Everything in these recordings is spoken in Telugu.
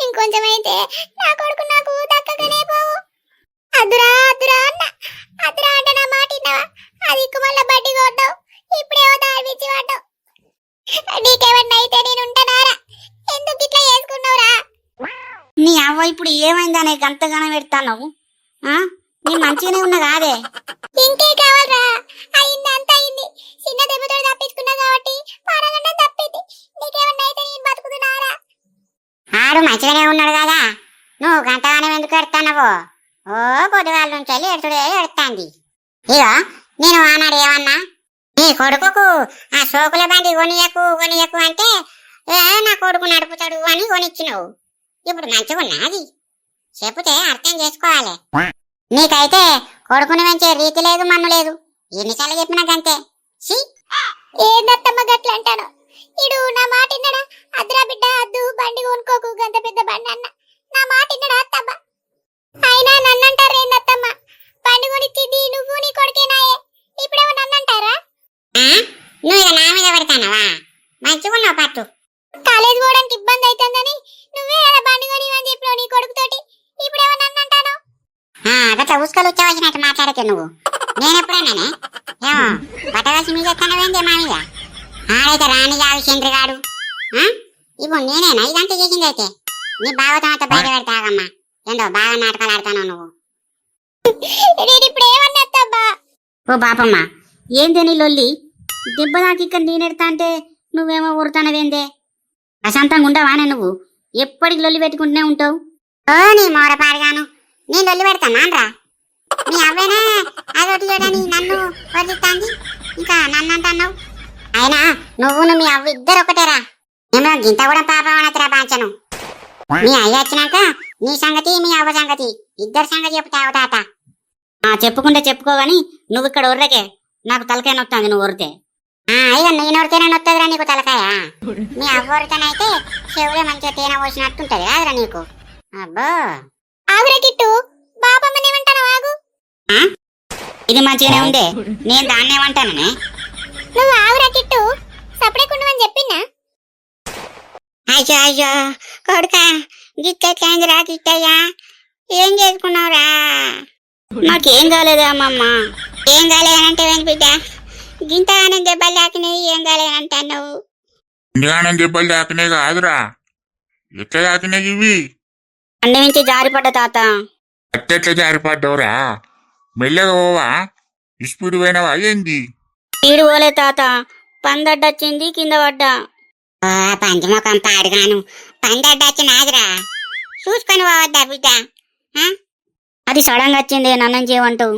ఇంకొంచెం అయితే నా కొడుకు నాకు దక్కగానే పోవు. అదురా అదురా అన్న అదురా అంటే నా మాట విన్నావా? అది మళ్ళా బడ్డి కొట్టావు, ఇప్పుడేమో దాడిపించి పడ్డావు. నీకేమన్నా అయితే నేను ఉంటానారా? ఎందుకు ఇట్లా చేసుకున్నావురా? నీ అవ్వ ఇప్పుడు ఏమైందనే గంతగానం పెడతావు? నీ మంచిగానే ఉన్నా కాదే? ఇంకే కావాలరా? అయింది అంత అయింది. చిన్న దెబ్బతో తప్పించుకున్నా కాబట్టి పాడగంట తప్పింది. నీకేమన్నా అయితే నేను బతుకుతున్నారా? ఆడు మంచిగానే ఉన్నాడు కదా, నువ్వు గంతగానం ఎందుకు ఎడతానవో? ఓ పొద్దుగాల నుంచి వెళ్ళి ఎడుతుడే ఎడతాంది. ఇగో నేను ఆనాడు ఏమన్నా, నీ కొడుకుకు ఆ సోకుల బండి కొనియకు అంటే నా కొడుకు నడుపుతాడు అని కొనిచ్చినావు. ఇప్పుడు మంచిగా ఉన్నది చెప్తే అర్థం చేసుకోవాలి. నీకైతే కొడుకుని పెంచే రీతి లేదు, మన్ను లేదు. ఎన్నిసార్లు చెప్పినా గంతే. ఏందత్తమ్మ గట్ల అంటాను? ఇడు నా మాట విన్నడా? అద్దురా బిడ్డ అద్దు, బండి కొనుక్కోకు, గంత పెద్ద బండి అన్న నా మాట విన్నడా అత్తమ్మ? అయినా నన్నంటారు ఏందత్తమ్మ? బండి కొనిచ్చింది నువ్వు నీ కొడుకేనాయే, ఇప్పుడేమో నన్నంటారా? నువ్వు ఇక నా మీద పెడతానవా? మంచిగున్నావు పట్టు. కాలేజ్ పోవడానికి ఇబ్బంది అవుతుందని నువ్వే బండి కొనివని చెప్పినావు నీ కొడుకుతోటి, ఇప్పుడేమో నన్నంటాను? అట్లా ఉసుకలు వచ్చవచ్చినట్టు మాట్లాడితే నువ్వు. నేనెప్పుడన్నానే ఏమో పట్టవలసి మీద ఎత్తనవేందే మా మీద? ఆడైతే రాని జావి చంద్రగాడు. ఇప్పుడు నేనేనా ఇదంతా చేసింది? అయితే నీ బావతో అంతా బయట పెడతాగమ్మా. ఏందో బాగా నాటకాలు ఆడతాను నువ్వు. నేను ఇప్పుడు ఏమన్నా? ఓ బాపమ్మ, ఏందే నీ లొల్లి? దెబ్బ దాకి ఇక్కడ నేనెడతా అంటే నువ్వేమో ఊరుతానవేందే? ప్రశాంతంగా ఉండవానే నువ్వు? ఎప్పటికి లొల్లి పెట్టుకుంటూనే ఉంటావు. ఓ నీ మోరపాడుగాను, నేను లొల్లి పెడతానాన్రా? నీ అవ్వేనా అదొకటి చూడని నన్ను వదిలిస్తాంది, ఇంకా నన్ను అంటున్నావు. అయినా నువ్వును మీ అవ్వ ఇద్దరు ఒకటేరా. నేను గింత కూడా పాపం అనతిరా బాంచను. మీ అయ్య వచ్చినాక నీ సంగతి మీ అవ్వ సంగతి ఇద్దరు సంగతి చెప్తావు తాత. చెప్పుకుంటే చెప్పుకోగాని నువ్వు ఇక్కడ ఉర్రకే నాకు తలకాయ నొత్తాంది నువ్వు ఉరితే. ఇక నేను ఉరితేనే నొత్తదిరా నీకు తలకాయ. మీ అవ్వ ఉరితేనైతే చెవులే మంచిగా తేనె పోసినట్టుంటది కాదురా నీకు. అబ్బో ఆగురా కిట్టు, బాపమ్మనేమంటాను? ఆగు. ఇది మంచిగానే ఉందే, నేను దాన్ని ఏమంటాననే? నువ్వు ఆగురా కిట్టు, సపరేకుండమని చెప్పినా? అయ్యో అయ్యో కొడుక, గిట్టెట్లయిందిరా గిట్టయ్యా? ఏం చేసుకున్నావురా? మాకేం కాలేదా అమ్మమ్మ? ఏం కాలేదంటే బిడ్డ, గింతగానే దెబ్బలు దాకినాయి, ఏం కాలేదంటున్నావు? ఇంతగానే దెబ్బలు దాకినాయి కాదురా, ఎట్లా దాకినాయి ఇవి? అండ నుంచి జారిపడ్డ తాత. అట్టెట్లా జారిపడ్డావురా? మెల్లగా పోవా? స్పీడ్ పోయినావా ఏంది? స్పీడ్ పోలే తాత, పందడ్డొచ్చింది, కింద పడ్డా. పంచముఖం పాడుగాను, పందడ్డొచ్చినాదిరా, చూసుకొని పోవద్దా బిడ్డ? అది సడన్గా వచ్చింది, నన్ను చేయమంటావు?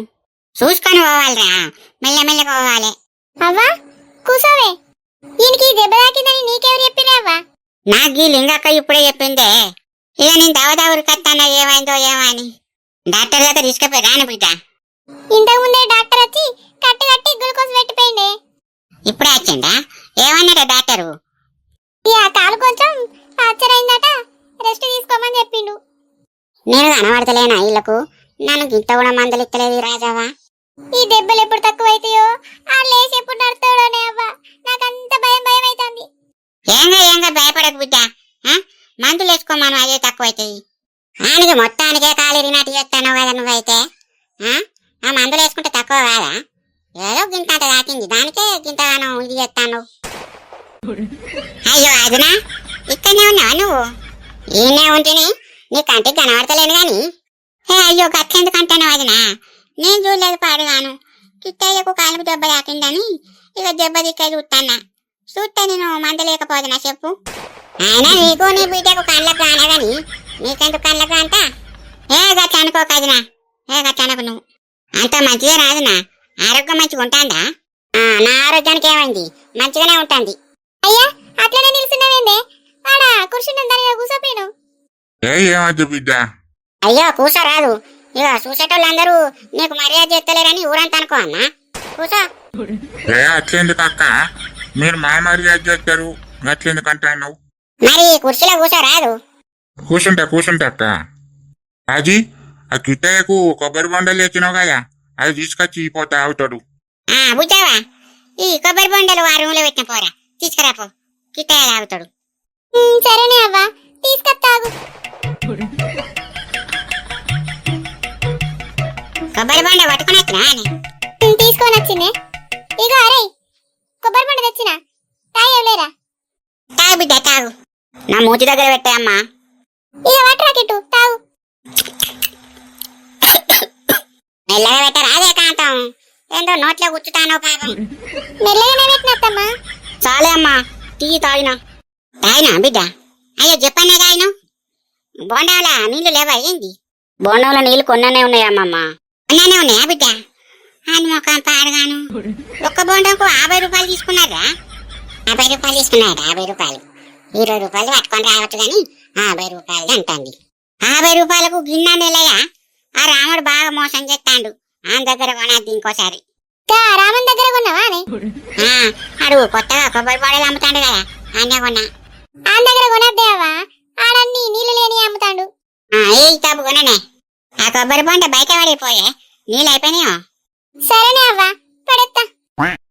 చూసుకొని పోవాలిరా, మెల్లమెల్లగా పోవాలి. అవ్వా కూసోవే, ఈయనకి దెబ్బ తాకిందని నీకెవరు చెప్పినావా? నాకు ఈ లింగక్క ఇప్పుడే చెప్పిందే. ఇక నేను దవదవరు కత్తానా ఏమైందో ఏమో అని. డాక్టర్ దగ్గర తీసుకుపోయి బిడ్డ. ఇంతకు ముందే డాక్టర్ వచ్చి కట్టు కట్టి గ్లూకోజ్ పెట్టిపోయింది. ఇప్పుడే వచ్చిందా? ఏమన్నాడా డాక్టరు? ఆ కాలు కొంచెం ఫ్రాక్చర్ అయిందట, రెస్ట్ తీసుకోమని చెప్పిండు. నేను కనబడతలేనా వీళ్ళకు? నన్ను గింత కూడా మందలు ఇస్తలేదు రాజావా. ఈ దెబ్బలు ఎప్పుడు తక్కువ అవుతాయో, ఆ లేచి ఎప్పుడు నడుతాడోనే అవ్వా, నాకంత భయం భయం అవుతుంది. ఏంగా భయపడకు బిడ్డ, మందులు వేసుకోమను, అదే తక్కువ అవుతాయి. ఆయనకి మొత్తానికే కాలిరినట్టు చేస్తాను కదా నువ్వైతే. ఆ మందులు వేసుకుంటే తక్కువ కాదా? ఏదో గింత అంత తాకింది, దానికే గింతగానో ఇది చేస్తాను. అయ్యో అదినా, ఇక్కడనే ఉన్నావా నువ్వు? ఈయనే ఉంటేనే నీ కంటికి కనబడతలేను గాని. అయ్యో గట్లెందుకు అంటాను అదినా? నేను చూడలేదు పాడుగాను. కిట్టయ్యకు కాలుకు దెబ్బ తాకిందని ఇక దెబ్బ దిక్క చూస్తానా. చూస్తే నేను మందలేకపోతున్నా చెప్పు. అయినా నీకు నీ బిడ్డకు కళ్ళకు కానగాని నీకెందుకు కళ్ళకు అంట? గట్ల అనుకోకదినా, గట్ల అనుకు నువ్వు. అంత మంచిదే రాదునా, ఆరోగ్యం మంచిగా ఉంటాందా? నా ఆరోగ్యానికి ఏమైంది? మంచిగానే ఉంటుంది. అయ్యా అట్లనే నిలుస్తున్నావేందే? ఆడ కూర్చుంటుందని కూసోపోయాను. ఏమద్దు బిడ్డ. అయ్యో కూసోరాదు, ఇక చూసేటోళ్ళందరూ నీకు మర్యాద చేస్తలేరని ఊరంతా అనుకో అన్నా. కూసో. అట్లేందుకు అక్క, మీరు మా మర్యాద చేస్తారు, అట్లేందుకు అంటాను? మరి కుర్చీలో కూసోరాదు? కూర్చుంటా అక్క. అది ఆ కిట్టయ్యకు కొబ్బరి బొండలు తెచ్చినావు కదా, అది తీసుకొచ్చి పోతా అవుతాడు. బుజ్జావా, ఈ కొబ్బరి బొండలు ఆ రూమ్ లో పెట్టిన పోరా, తీసుకురాపో, కిట్టయ్య తాగుతాడు. సరేనే అవ్వా, తీసుకొస్తాగు. కొబ్బరి బండ పట్టుకుని వచ్చినా అని తీసుకొని వచ్చిందే. ఇగో అరే కొబ్బరి బండ తెచ్చిన తాగేవలేరా? తాగు బిడ్డ తాగు. నా మూతి దగ్గర పెట్టాయమ్మా. ఇక వాటర్ కిట్టు తాగు. మెల్లగా పెట్టరా అదే కాంతం, ఏందో నోట్లో కూర్చుతానో పాపం. మెల్లగానే పెట్టినత్తమ్మా. చాలే అమ్మా, టీ తాగినా. తాగినా బిడ్డ? అయ్యో చెప్పనే తాగినా. బోండాల నీళ్లు లేవా ఏంది? బోండంలో నీళ్లు కొన్ననే ఉన్నాయమ్మమ్మ. కొన్ననే ఉన్నాయా బిడ్డ? అని మొక్క పాడగాను. ఒక్క బోండంకు 50 రూపాయలు తీసుకున్నారా? 50 రూపాయలు తీసుకున్నారా? 50 రూపాయలు 20 రూపాయలు పట్టుకొని రావచ్చు గాని 50 రూపాయలు అంటుంది. 50 రూపాయలకు గిన్నె నెలయా? ఆ రాముడు బాగా మోసం చేస్తాడు. ఆయన దగ్గర కొనద్దు ఇంకోసారి. రామన్ దగ్గర కొన్నావా అని? అడుగు, కొత్తగా కొబ్బరి బోడలు అమ్ముతాడు కదా, అన్నే కొన్నా. ఆయన దగ్గర కొనద్దేవా, ఆడన్ని నీళ్లు లేని అమ్ముతాడు. ఏ తప్పు కొననే. ఆ కొబ్బరి బొండ బయట పడిపోయే, నీళ్ళు అయిపోయినాయో. సరేనే అవ్వ,